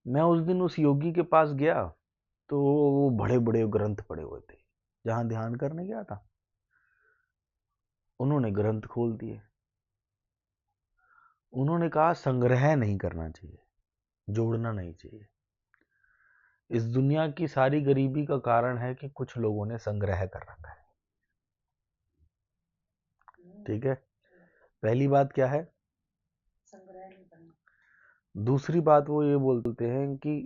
मैं उस दिन उस योगी के पास गया तो वो बड़े बड़े ग्रंथ पड़े हुए थे, जहां ध्यान करने गया था उन्होंने ग्रंथ खोल दिए। उन्होंने कहा संग्रह नहीं करना चाहिए, जोड़ना नहीं चाहिए। इस दुनिया की सारी गरीबी का कारण है कि कुछ लोगों ने संग्रह कर रखा है। ठीक है, पहली बात क्या है? संग्रह नहीं करना। दूसरी बात वो ये बोलते हैं कि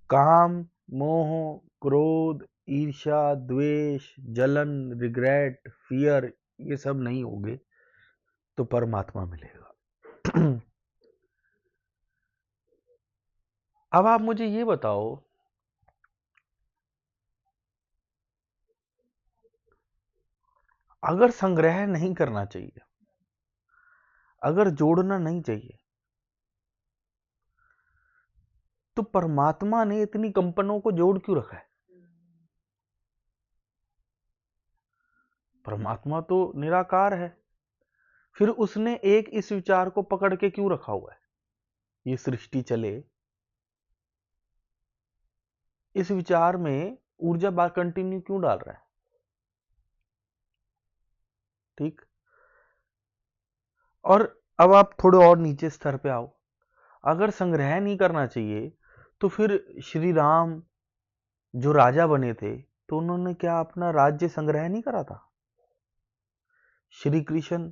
काम, मोह, क्रोध, ईर्ष्या, द्वेष, जलन, रिग्रेट, फियर, ये सब नहीं होंगे तो परमात्मा मिलेगा। अब आप मुझे ये बताओ, अगर संग्रह नहीं करना चाहिए, अगर जोड़ना नहीं चाहिए, तो परमात्मा ने इतनी कंपनों को जोड़ क्यों रखा है? परमात्मा तो निराकार है, फिर उसने एक इस विचार को पकड़ के क्यों रखा हुआ है? ये सृष्टि चले, इस विचार में ऊर्जा बार कंटिन्यू क्यों डाल रहा है? ठीक। और अब आप थोड़े और नीचे स्तर पे आओ, अगर संग्रह नहीं करना चाहिए तो फिर श्री राम जो राजा बने थे तो उन्होंने क्या अपना राज्य संग्रह नहीं करा था? श्री कृष्ण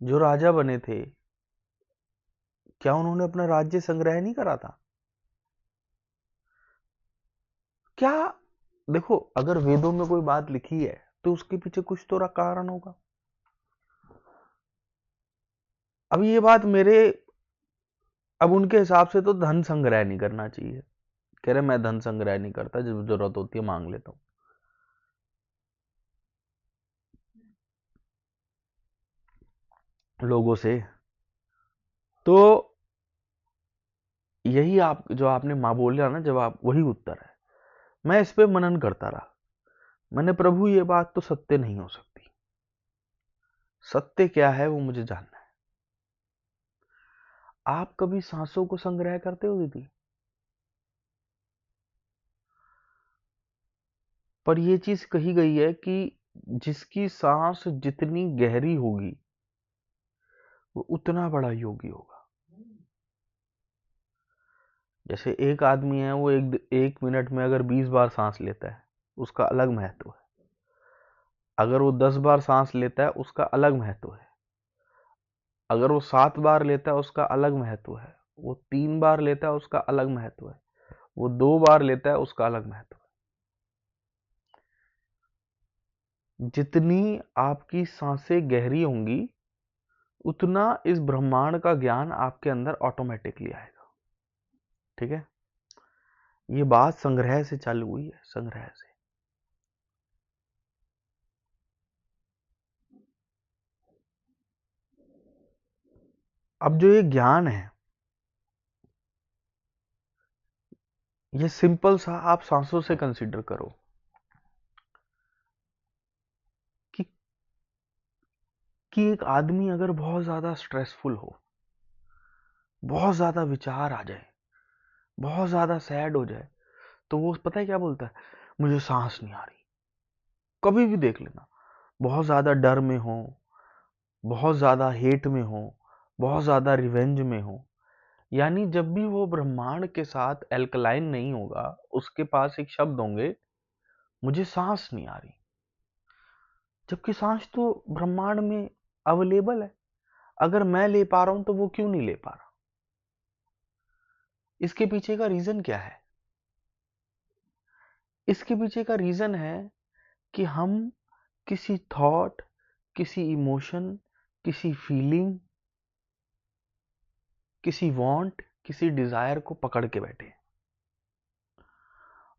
जो राजा बने थे, क्या उन्होंने अपना राज्य संग्रह नहीं करा था? क्या? देखो, अगर वेदों में कोई बात लिखी है तो उसके पीछे कुछ तो कारण होगा। अब ये बात मेरे, अब उनके हिसाब से तो धन संग्रह नहीं करना चाहिए, कह रहे मैं धन संग्रह नहीं करता, जब जरूरत होती है मांग लेता हूं लोगों से। तो यही आप जो आपने मां बोला ना जवाब, वही उत्तर है। मैं इस पे मनन करता रहा, मैंने प्रभु ये बात तो सत्य नहीं हो सकती, सत्य क्या है वो मुझे जानना है। आप कभी सांसों को संग्रह करते हो दीदी? पर ये चीज कही गई है कि जिसकी सांस जितनी गहरी होगी वो उतना बड़ा योगी होगा। जैसे एक आदमी है, वो एक मिनट में अगर 20 बार सांस लेता है उसका अलग महत्व है, अगर वो 10 बार सांस लेता है उसका अलग महत्व है, अगर वो 7 बार लेता है उसका अलग महत्व है, वो 3 बार लेता है उसका अलग महत्व है, वो 2 बार लेता है उसका अलग महत्व है। जितनी आपकी सांसें गहरी होंगी उतना इस ब्रह्मांड का ज्ञान आपके अंदर ऑटोमेटिकली आएगा। ठीक है, ये बात संग्रह से चालू हुई है, संग्रह से। अब जो ये ज्ञान है, ये सिंपल सा आप सांसों से कंसीडर करो कि एक आदमी अगर बहुत ज्यादा स्ट्रेसफुल हो, बहुत ज्यादा विचार आ जाए, बहुत ज्यादा सैड हो जाए, तो वो पता है क्या बोलता है? मुझे सांस नहीं आ रही। कभी भी देख लेना, बहुत ज्यादा डर में हो, बहुत ज्यादा हेट में हो, बहुत ज्यादा रिवेंज में हो, यानी जब भी वो ब्रह्मांड के साथ एल्कलाइन नहीं होगा, उसके पास एक शब्द होंगे, मुझे सांस नहीं आ रही। जबकि सांस तो ब्रह्मांड में अवेलेबल है, अगर मैं ले पा रहा हूं तो वो क्यों नहीं ले पा रहा? इसके पीछे का रीजन क्या है? इसके पीछे का रीजन है कि हम किसी थॉट, किसी इमोशन, किसी फीलिंग, किसी वांट, किसी डिजायर को पकड़ के बैठे हैं।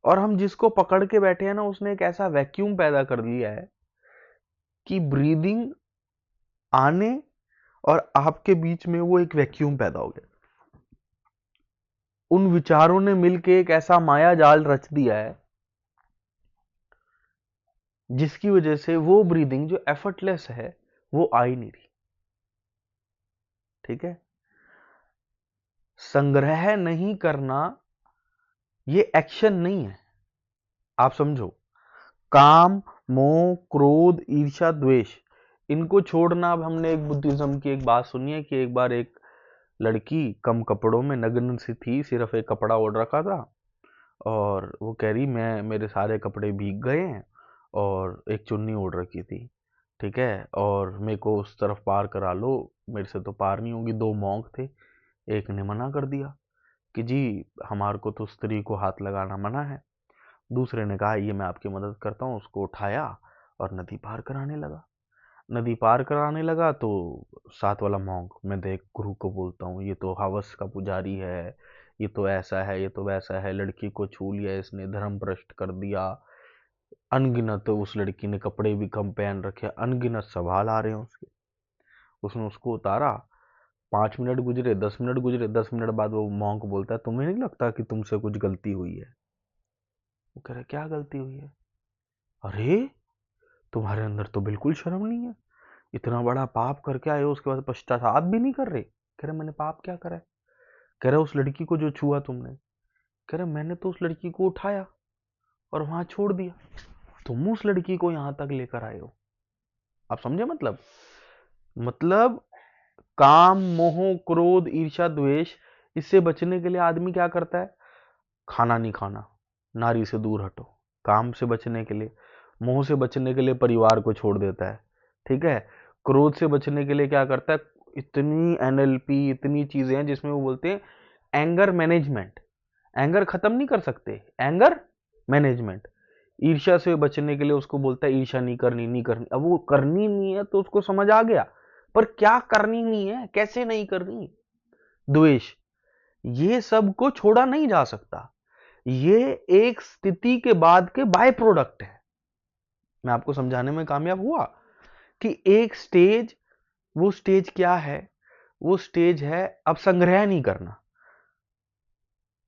और हम जिसको पकड़ के बैठे हैं ना, उसने एक ऐसा वैक्यूम पैदा कर दिया है कि ब्रीदिंग आने और आपके बीच में वो एक वैक्यूम पैदा हो गया। उन विचारों ने मिलके एक ऐसा माया जाल रच दिया है जिसकी वजह से वो ब्रीदिंग जो एफर्टलेस है वो आ ही नहीं रही। ठीक है, संग्रह नहीं करना ये एक्शन नहीं है। आप समझो, काम, मोह, क्रोध, ईर्ष्या, द्वेष, इनको छोड़ना। अब हमने एक बुद्धिज्म की एक बात सुनी है कि एक बार एक लड़की कम कपड़ों में नग्न सी थी, सिर्फ एक कपड़ा ओढ़ रखा था, और वो कह रही मैं, मेरे सारे कपड़े भीग गए हैं, और एक चुन्नी ओढ़ रखी थी, ठीक है, और मेरे को उस तरफ पार करा लो, मेरे से तो पार नहीं होगी। दो मॉन्क थे, एक ने मना कर दिया कि जी हमारे को तो स्त्री को हाथ लगाना मना है। दूसरे ने कहा ये मैं आपकी मदद करता हूँ, उसको उठाया और नदी पार कराने लगा। नदी पार कराने लगा तो साथ वाला मॉन्क, मैं देख गुरु को बोलता हूँ ये तो हवस का पुजारी है, ये तो ऐसा है, ये तो वैसा है, लड़की को छू लिया इसने, धर्म भ्रष्ट कर दिया। अनगिनत उस लड़की ने कपड़े भी कम पहन रखे, अनगिनत सवाल आ रहे हैं उसके। उसने उसको उतारा। 5 मिनट गुजरे, 10 मिनट गुजरे, 10 मिनट बाद वो मॉन्क बोलता है तुम्हें नहीं लगता कि तुमसे कुछ गलती हुई है? वो कह रहा क्या गलती हुई है? अरे तुम्हारे अंदर तो बिल्कुल शर्म नहीं है, इतना बड़ा पाप करके आए हो, उसके बाद पश्चाताप भी नहीं कर रहे। कह रहे मैंने पाप क्या करा है? कह रहे उस लड़की को जो छुआ तुमने। कह रहे मैंने तो उस लड़की को उठाया और वहां छोड़ दिया, तुम उस लड़की को यहां तक लेकर आए हो। आप समझे? मतलब काम, मोह, क्रोध, ईर्ष्या, द्वेष, इससे बचने के लिए आदमी क्या करता है? खाना नहीं खाना, नारी से दूर हटो। काम से बचने के लिए, मोह से बचने के लिए परिवार को छोड़ देता है, ठीक है। क्रोध से बचने के लिए क्या करता है? इतनी एनएलपी, इतनी चीजें हैं जिसमें वो बोलते हैं एंगर मैनेजमेंट। एंगर खत्म नहीं कर सकते, एंगर मैनेजमेंट। ईर्ष्या से बचने के लिए उसको बोलता है ईर्ष्या नहीं करनी, नहीं करनी। अब वो करनी नहीं है तो उसको समझ आ गया, पर क्या करनी नहीं है, कैसे नहीं करनी? द्वेष, ये सब को छोड़ा नहीं जा सकता, ये एक स्थिति के बाद के बाय प्रोडक्ट है। मैं आपको समझाने में कामयाब हुआ कि एक स्टेज, वो स्टेज क्या है? वो स्टेज है अब संग्रह नहीं करना।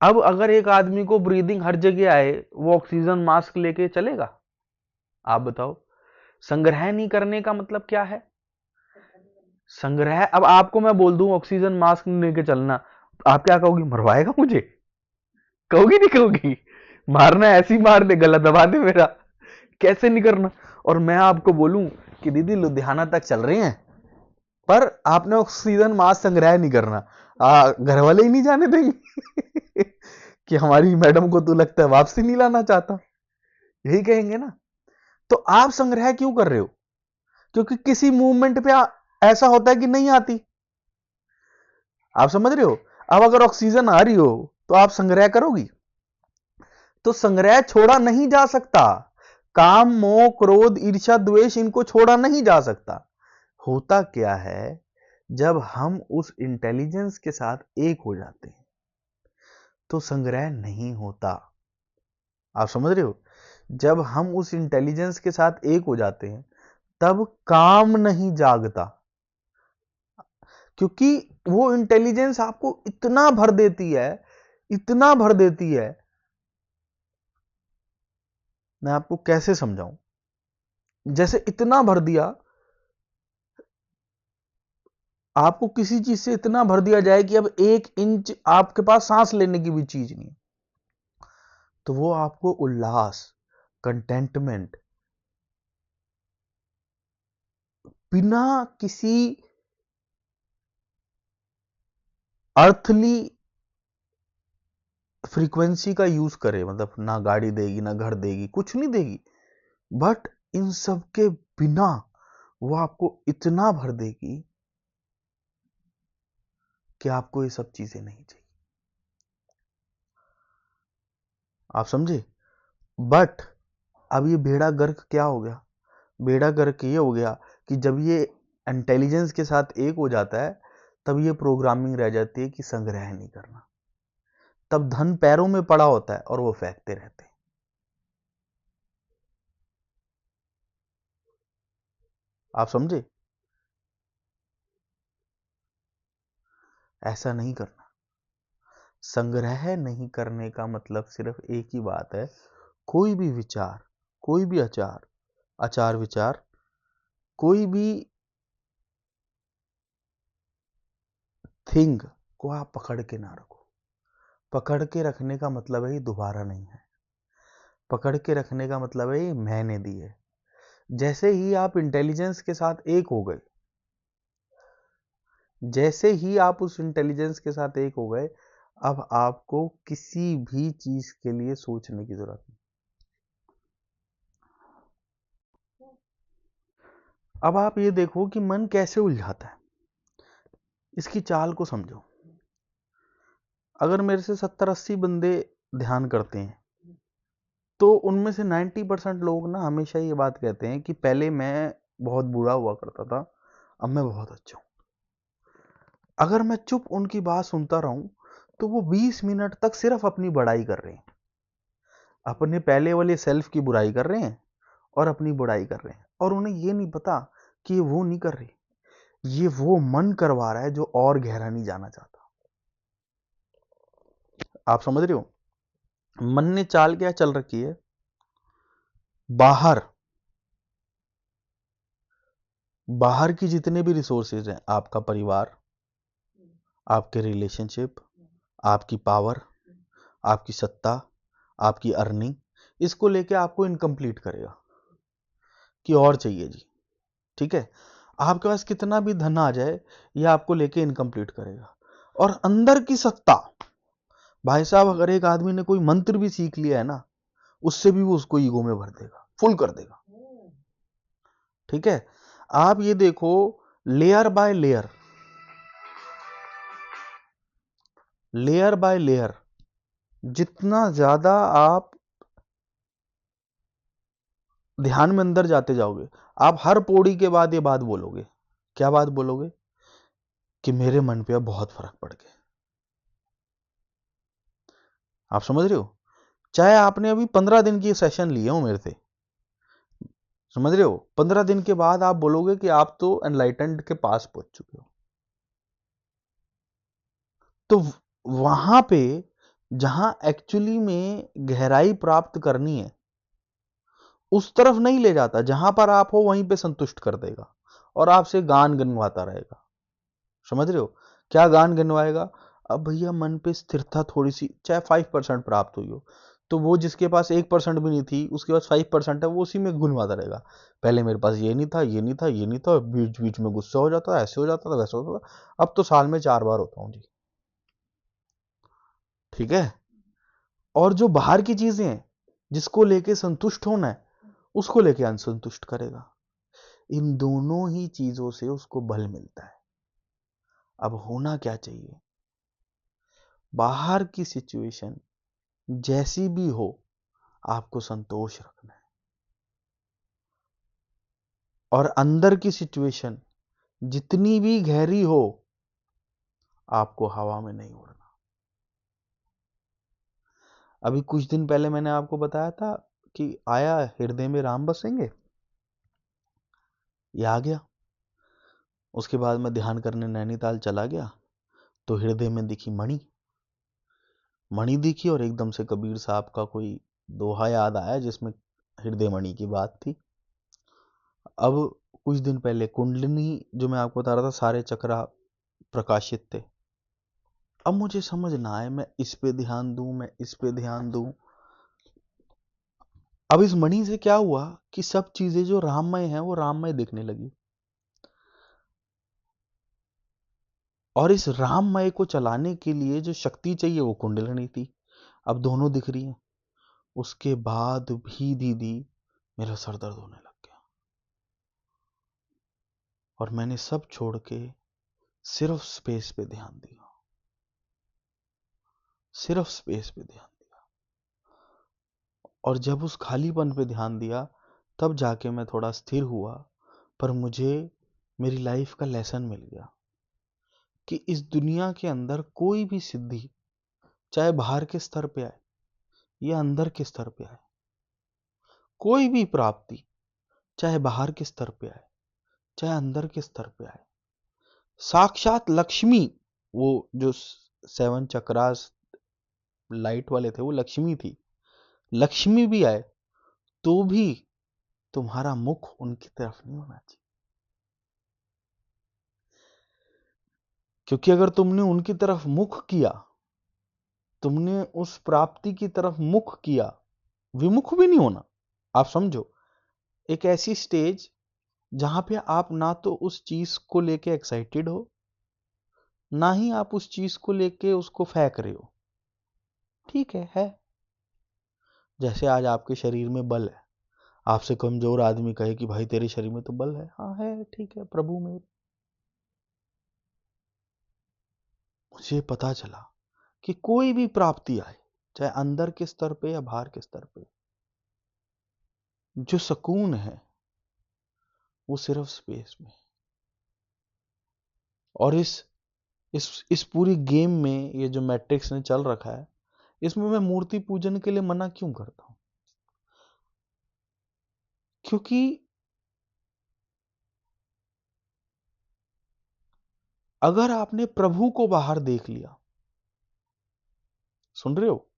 अब अगर एक आदमी को ब्रीदिंग हर जगह आए, वो ऑक्सीजन मास्क लेके चलेगा? आप बताओ, संग्रह नहीं करने का मतलब क्या है? संग्रह, अब आपको मैं बोल दूं ऑक्सीजन मास्क लेके चलना, आप क्या कहोगी? मरवाएगा मुझे? कहोगी नहीं कहोगी? मारना ऐसी मार दे, गला दबा दे मेरा, कैसे नहीं करना। और मैं आपको बोलूं कि दीदी लुधियाना तक चल रहे हैं, पर आपने ऑक्सीजन मास्क संग्रह नहीं करना, घर वाले ही नहीं जाने देंगे कि हमारी मैडम को तो लगता है वापसी नहीं लाना चाहता, यही कहेंगे ना। तो आप संग्रह क्यों कर रहे हो? क्योंकि किसी मूवमेंट पे ऐसा होता है कि नहीं आती। आप समझ रहे हो? अब अगर ऑक्सीजन आ रही हो तो आप संग्रह करोगी? तो संग्रह छोड़ा नहीं जा सकता। काम, मोह, क्रोध, ईर्ष्या, द्वेष, इनको छोड़ा नहीं जा सकता। होता क्या है, जब हम उस इंटेलिजेंस के साथ एक हो जाते हैं तो संग्रह नहीं होता। आप समझ रहे हो? जब हम उस इंटेलिजेंस के साथ एक हो जाते हैं तब काम नहीं जागता, क्योंकि वो इंटेलिजेंस आपको इतना भर देती है, इतना भर देती है। मैं आपको कैसे समझाऊं? जैसे इतना भर दिया, आपको किसी चीज से इतना भर दिया जाए कि अब 1 इंच आपके पास सांस लेने की भी चीज नहीं, तो वो आपको उल्लास, कंटेंटमेंट, बिना किसी अर्थली फ्रीक्वेंसी का यूज करे, मतलब ना गाड़ी देगी, ना घर देगी, कुछ नहीं देगी, बट इन सब के बिना वो आपको इतना भर देगी कि आपको ये सब चीजें नहीं चाहिए। आप समझे? बट अब ये बेड़ा गर्क क्या हो गया? बेड़ा गर्क ये हो गया कि जब ये इंटेलिजेंस के साथ एक हो जाता है तब ये प्रोग्रामिंग रह जाती है कि संग्रह नहीं करना। तब धन पैरों में पड़ा होता है और वो फेंकते रहते हैं। आप समझे? ऐसा नहीं करना। संग्रह नहीं करने का मतलब सिर्फ एक ही बात है, कोई भी विचार, कोई भी आचार विचार, कोई भी थिंग, उसको आप पकड़ के ना रखो। पकड़ के रखने का मतलब है ये दोबारा नहीं है। पकड़ के रखने का मतलब है ये मैंने दी है। जैसे ही आप इंटेलिजेंस के साथ एक हो गए, जैसे ही आप उस इंटेलिजेंस के साथ एक हो गए, अब आपको किसी भी चीज के लिए सोचने की जरूरत नहीं। अब आप ये देखो कि मन कैसे उलझाता है, इसकी चाल को समझो। अगर मेरे से 70-80 बंदे ध्यान करते हैं, तो उनमें से 90% लोग ना हमेशा ये बात कहते हैं कि पहले मैं बहुत बुरा हुआ करता था, अब मैं बहुत अच्छा हूं। अगर मैं चुप उनकी बात सुनता रहूं, तो वो 20 मिनट तक सिर्फ अपनी बड़ाई कर रहे हैं, अपने पहले वाले सेल्फ की बुराई कर रहे हैं और अपनी बुराई कर रहे हैं, और उन्हें ये नहीं पता कि ये वो नहीं कर रहे, ये वो मन करवा रहा है जो और गहरा नहीं जाना चाहता। आप समझ रहे हो मन ने चाल क्या चल रखी है? बाहर बाहर की जितने भी रिसोर्सेज हैं, आपका परिवार, आपके रिलेशनशिप, आपकी पावर, आपकी सत्ता, आपकी अर्निंग, इसको लेके आपको इनकम्प्लीट करेगा कि और चाहिए जी। ठीक है, आपके पास कितना भी धन आ जाए, ये आपको लेके इनकम्प्लीट करेगा। और अंदर की सत्ता, भाई साहब, अगर एक आदमी ने कोई मंत्र भी सीख लिया है ना, उससे भी वो उसको ईगो में भर देगा, फुल कर देगा। ठीक है, आप ये देखो, layer by layer, layer by layer, जितना ज्यादा आप ध्यान में अंदर जाते जाओगे, आप हर पौड़ी के बाद ये बात बोलोगे। क्या बात बोलोगे? कि मेरे मन पे अब बहुत फर्क पड़ गया। आप समझ रहे हो? चाहे आपने अभी 15 दिन की सेशन लिए हो मेरे से, समझ रहे हो, 15 दिन के बाद आप बोलोगे कि आप तो एनलाइटेंड के पास पहुंच चुके हो। तो वहां पे जहां एक्चुअली में गहराई प्राप्त करनी है, उस तरफ नहीं ले जाता। जहां पर आप हो वहीं पे संतुष्ट कर देगा और आपसे गान गनवाता रहेगा। समझ रहे हो? क्या गान गनवाएगा? अब भैया मन पे स्थिरता थोड़ी सी, चाहे 5% प्राप्त हुई हो, तो वो जिसके पास 1% भी नहीं थी, उसके पास 5% है, वो उसी में गुनवाता रहेगा। पहले मेरे पास ये नहीं था, ये नहीं था, ये नहीं था, बीच बीच में गुस्सा हो जाता, ऐसे हो जाता था, वैसे होता था, अब तो साल में 4 बार होता हूं जी। ठीक है, और जो बाहर की चीजें हैं, जिसको लेके संतुष्ट होना है, उसको लेके असंतुष्ट करेगा। इन दोनों ही चीजों से उसको बल मिलता है। अब होना क्या चाहिए? बाहर की सिचुएशन जैसी भी हो, आपको संतोष रखना है, और अंदर की सिचुएशन जितनी भी गहरी हो, आपको हवा में नहीं उड़ना। अभी कुछ दिन पहले मैंने आपको बताया था कि आया हृदय में राम बसेंगे, ये आ गया। उसके बाद मैं ध्यान करने नैनीताल चला गया, तो हृदय में दिखी मणि, मणि दिखी, और एकदम से कबीर साहब का कोई दोहा याद आया जिसमें हृदय मणि की बात थी। अब कुछ दिन पहले कुंडलिनी, जो मैं आपको बता रहा था, सारे चक्रा प्रकाशित थे। अब मुझे समझ ना आए, मैं इस पे ध्यान दूं, मैं इस पे ध्यान दूं। अब इस मणि से क्या हुआ कि सब चीजें जो राममय हैं वो राममय दिखने लगी, और इस राममय को चलाने के लिए जो शक्ति चाहिए वो कुंडलिनी थी। अब दोनों दिख रही हैं। उसके बाद भी दीदी, मेरा सर दर्द होने लग गया, और मैंने सब छोड़ के सिर्फ स्पेस पे ध्यान दिया, सिर्फ स्पेस पे ध्यान दिया। और जब उस खालीपन पे ध्यान दिया, तब जाके मैं थोड़ा स्थिर हुआ। पर मुझे मेरी लाइफ का लेसन मिल गया कि इस दुनिया के अंदर कोई भी सिद्धि, चाहे बाहर के स्तर पे आए या अंदर के स्तर पे आए, कोई भी प्राप्ति, चाहे बाहर के स्तर पे आए चाहे अंदर के स्तर पे आए, साक्षात लक्ष्मी, वो जो 7 चक्रास लाइट वाले थे, वो लक्ष्मी थी, लक्ष्मी भी आए तो भी तुम्हारा मुख उनकी तरफ नहीं होना चाहिए। क्योंकि अगर तुमने उनकी तरफ मुख किया, तुमने उस प्राप्ति की तरफ मुख किया, विमुख भी नहीं होना। आप समझो, एक ऐसी स्टेज जहां पे आप ना तो उस चीज को लेके एक्साइटेड हो, ना ही आप उस चीज को लेके उसको फेंक रहे हो। ठीक है। जैसे आज आपके शरीर में बल है, आपसे कमजोर आदमी कहे कि भाई तेरे शरीर में तो बल है, हाँ है, ठीक है प्रभु मेरे। मुझे पता चला कि कोई भी प्राप्ति आए, चाहे अंदर के स्तर पे या बाहर के स्तर पे, जो सुकून है वो सिर्फ स्पेस में। और इस पूरी गेम में ये जो मैट्रिक्स ने चल रखा है, इसमें मैं मूर्ति पूजन के लिए मना क्यों करता हूं? क्योंकि अगर आपने प्रभु को बाहर देख लिया, सुन रहे हो,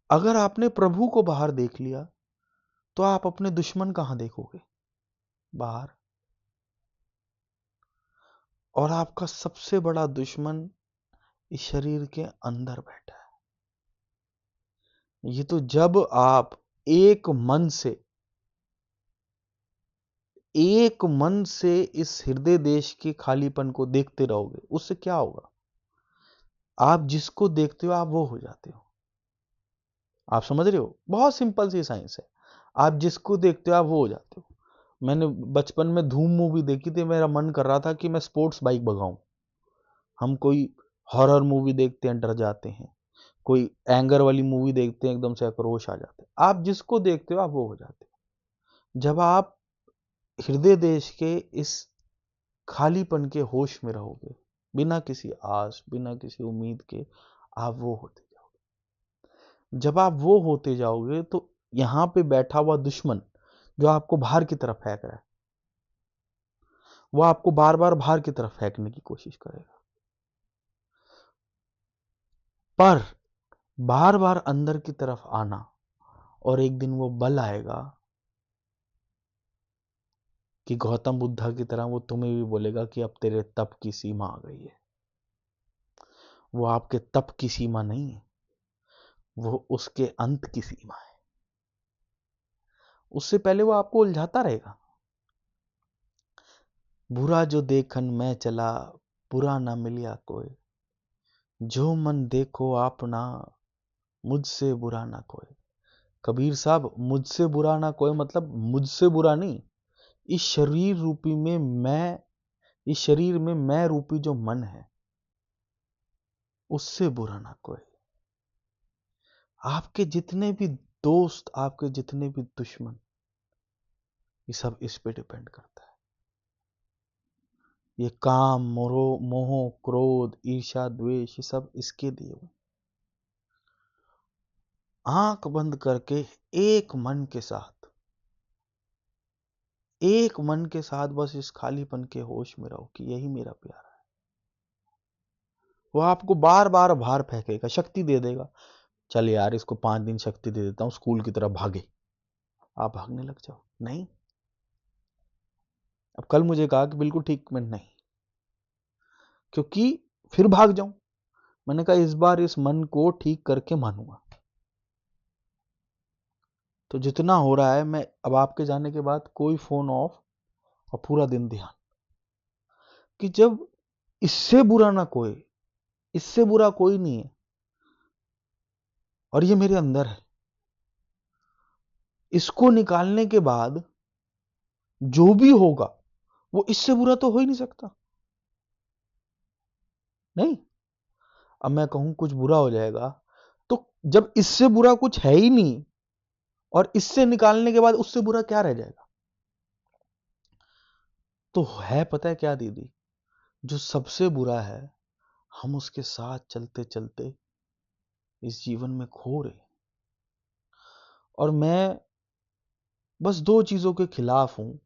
अगर आपने प्रभु को बाहर देख लिया तो आप अपने दुश्मन कहां देखोगे? बाहर। और आपका सबसे बड़ा दुश्मन इस शरीर के अंदर बैठा है। ये तो जब आप एक मन से इस हृदय देश के खालीपन को देखते रहोगे, उससे क्या होगा? आप जिसको देखते हो आप वो हो जाते हो। आप समझ रहे हो? बहुत सिंपल सी साइंस है। आप जिसको देखते हो आप वो हो जाते हो। मैंने बचपन में धूम मूवी देखी थी, मेरा मन कर रहा था कि मैं स्पोर्ट्स बाइक भगाऊं। हम कोई हॉरर मूवी देखते हैं, डर जाते हैं, कोई एंगर वाली मूवी देखते हैं, एकदम से आक्रोश आ जाता है। आप जिसको देखते हो आप वो हो जाते हो। जब आप हृदय देश के इस खालीपन के होश में रहोगे, बिना किसी आस, बिना किसी उम्मीद के, आप वो होते जाओगे। जब आप वो होते जाओगे तो यहां पे बैठा हुआ दुश्मन जो आपको बाहर की तरफ फेंक रहा है, वो आपको बार बार बाहर की तरफ फेंकने की कोशिश करेगा। पर बार बार अंदर की तरफ आना, और एक दिन वो बल आएगा कि गौतम बुद्धा की तरह वो तुम्हें भी बोलेगा कि अब तेरे तप की सीमा आ गई है। वो आपके तप की सीमा नहीं है, वो उसके अंत की सीमा है। उससे पहले वो आपको उलझाता रहेगा। बुरा जो देखन मैं चला, बुरा ना मिलिया कोई, जो मन देखो अपना, मुझसे बुरा ना कोई। कबीर साहब, मुझसे बुरा ना कोई मतलब मुझसे बुरा नहीं, इस शरीर रूपी में मैं, इस शरीर में मैं रूपी जो मन है, उससे बुरा ना कोई। आपके जितने भी दोस्त, आपके जितने भी दुश्मन, ये सब इस पे डिपेंड करता है। ये काम, मोह, क्रोध, ईर्ष्या, द्वेष, ये सब इसके दिए हुए। आंख बंद करके एक मन के साथ बस इस खालीपन के होश में रहो कि यही मेरा प्यारा है। वो आपको बार बार बाहर फेंकेगा, शक्ति दे देगा। चल यार, इसको 5 दिन शक्ति दे देता हूं, स्कूल की तरफ भागे। आप भागने लग जाओ। नहीं, अब कल मुझे कहा कि बिल्कुल ठीक, मैं नहीं, क्योंकि फिर भाग जाऊं। मैंने कहा इस बार इस मन को ठीक करके मानूंगा। तो जितना हो रहा है, मैं अब आपके जाने के बाद कोई फोन ऑफ, और पूरा दिन ध्यान कि जब इससे बुरा ना कोई, इससे बुरा कोई नहीं है, और ये मेरे अंदर है। इसको निकालने के बाद जो भी होगा वो इससे बुरा तो हो ही नहीं सकता। नहीं, अब मैं कहूं कुछ बुरा हो जाएगा, तो जब इससे बुरा कुछ है ही नहीं, और इससे निकालने के बाद उससे बुरा क्या रह जाएगा? तो है, पता है क्या दीदी, जो सबसे बुरा है, हम उसके साथ चलते चलते इस जीवन में खो रहे। और मैं बस 2 चीजों के खिलाफ हूं।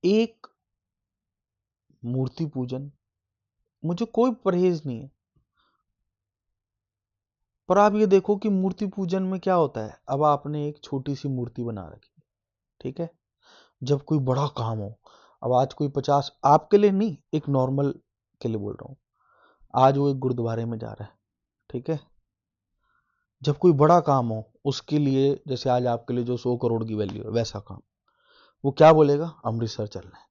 एक, मूर्ति पूजन, मुझे कोई परहेज नहीं है। पर आप ये देखो कि मूर्ति पूजन में क्या होता है। अब आपने एक छोटी सी मूर्ति बना रखी, ठीक है, जब कोई बड़ा काम हो, अब आज कोई 50, आपके लिए नहीं, एक नॉर्मल के लिए बोल रहा हूँ। आज वो एक गुरुद्वारे में जा रहा है, ठीक है। जब कोई बड़ा काम हो उसके लिए, जैसे आज आपके लिए जो 100 करोड़ की वैल्यू है, वैसा काम, वो क्या बोलेगा? अमृतसर चलना है।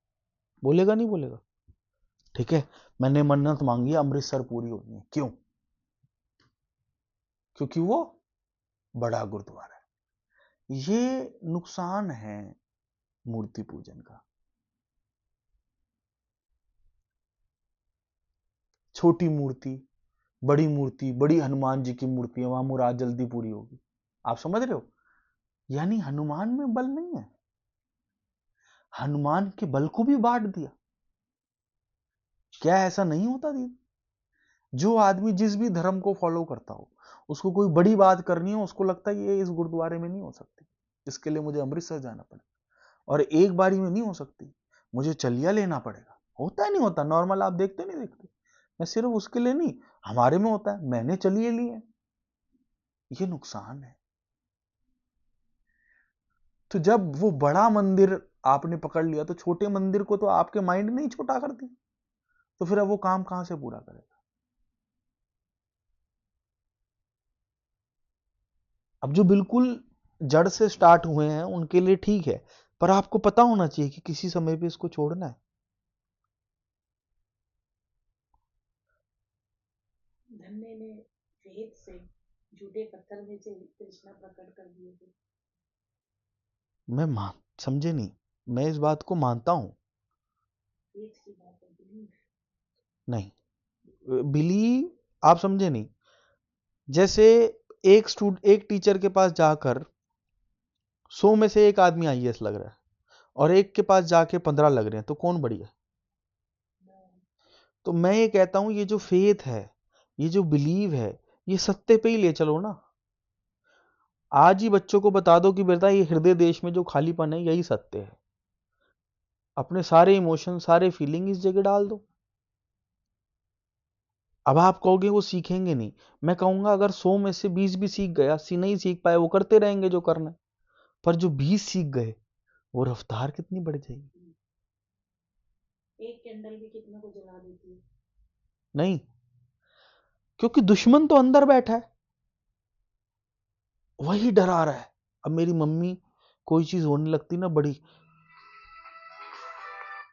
बोलेगा नहीं बोलेगा? ठीक है, मैंने मन्नत मांगी, अमृतसर पूरी होनी है। क्यों? क्योंकि वो बड़ा गुरुद्वारा है। ये नुकसान है मूर्ति पूजन का। छोटी मूर्ति, बड़ी मूर्ति, बड़ी हनुमान जी की मूर्ति है, वहां मुराद जल्दी पूरी होगी। आप समझ रहे हो? यानी हनुमान में बल नहीं है, हनुमान के बल को भी बांट दिया। क्या ऐसा नहीं होता दीदी? जो आदमी जिस भी धर्म को फॉलो करता हो, उसको कोई बड़ी बात करनी हो, उसको लगता है ये इस गुरुद्वारे में नहीं हो सकती, इसके लिए मुझे अमृतसर जाना पड़ेगा, और एक बारी में नहीं हो सकती, मुझे चलिया लेना पड़ेगा। होता है नहीं होता? नॉर्मल आप देखते नहीं देखते? मैं सिर्फ उसके लिए नहीं, हमारे में होता है, मैंने चलिए लिए। ये नुकसान है। तो जब वो बड़ा मंदिर आपने पकड़ लिया, तो छोटे मंदिर को तो आपके माइंड ने ही छोटा कर दिया, तो फिर अब वो काम कहां से पूरा करेगा? अब जो बिल्कुल जड़ से स्टार्ट हुए हैं उनके लिए ठीक है, पर आपको पता होना चाहिए कि किसी समय पे इसको छोड़ना है। धन्य ने फेत से झूठे पत्थर में से कृष्णा प्रकट कर दिए थे। मैं मान समझे नहीं, मैं इस बात को मानता हूं। फेथ की बात है, बिलीव। नहीं, बिलीव, आप समझे नहीं। जैसे एक टीचर के पास जाकर 100 में से एक आदमी आईएएस लग रहा है, और एक के पास जाके 15 लग रहे हैं, तो कौन बढ़िया? तो मैं ये कहता हूं, ये जो फेथ है, ये जो बिलीव है, ये सत्य पे ही ले चलो ना। आज ही बच्चों को बता दो कि बेटा ये हृदय देश में जो खालीपन है यही सत्य है। अपने सारे इमोशन, सारे फीलिंग इस जगह डाल दो। अब आप कहोगे वो सीखेंगे नहीं, मैं कहूंगा अगर 100 में से 20 भी सीख गए, 80 नहीं सीख पाए, वो करते रहेंगे जो करना है। पर जो 20 सीख गए, वो रफ्तार कितनी बढ़ जाएगी। एक कैंडल भी कितनों को जला देती है। नहीं, क्योंकि दुश्मन तो अंदर बैठा है, वही डरा रहा है। अब मेरी मम्मी कोई चीज होने लगती ना बड़ी,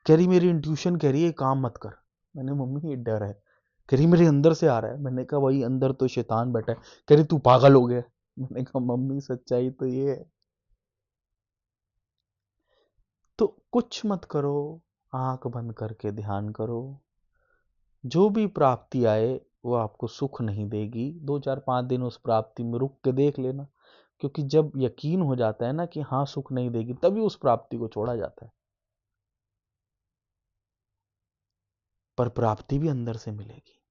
कह रही मेरी इंट्यूशन कह रही है काम मत कर। मैंने, मम्मी ये डर है। कह रही मेरे अंदर से आ रहा है। मैंने कहा वही अंदर तो शैतान बैठा है। कह रही तू पागल हो गया। मैंने कहा मम्मी सच्चाई तो ये है। तो कुछ मत करो, आंख बंद करके ध्यान करो। जो भी प्राप्ति आए वो आपको सुख नहीं देगी। 2 4 5 दिन उस प्राप्ति में रुक के देख लेना, क्योंकि जब यकीन हो जाता है ना कि हाँ सुख नहीं देगी, तभी उस प्राप्ति को छोड़ा जाता है। पर प्राप्ति भी अंदर से मिलेगी।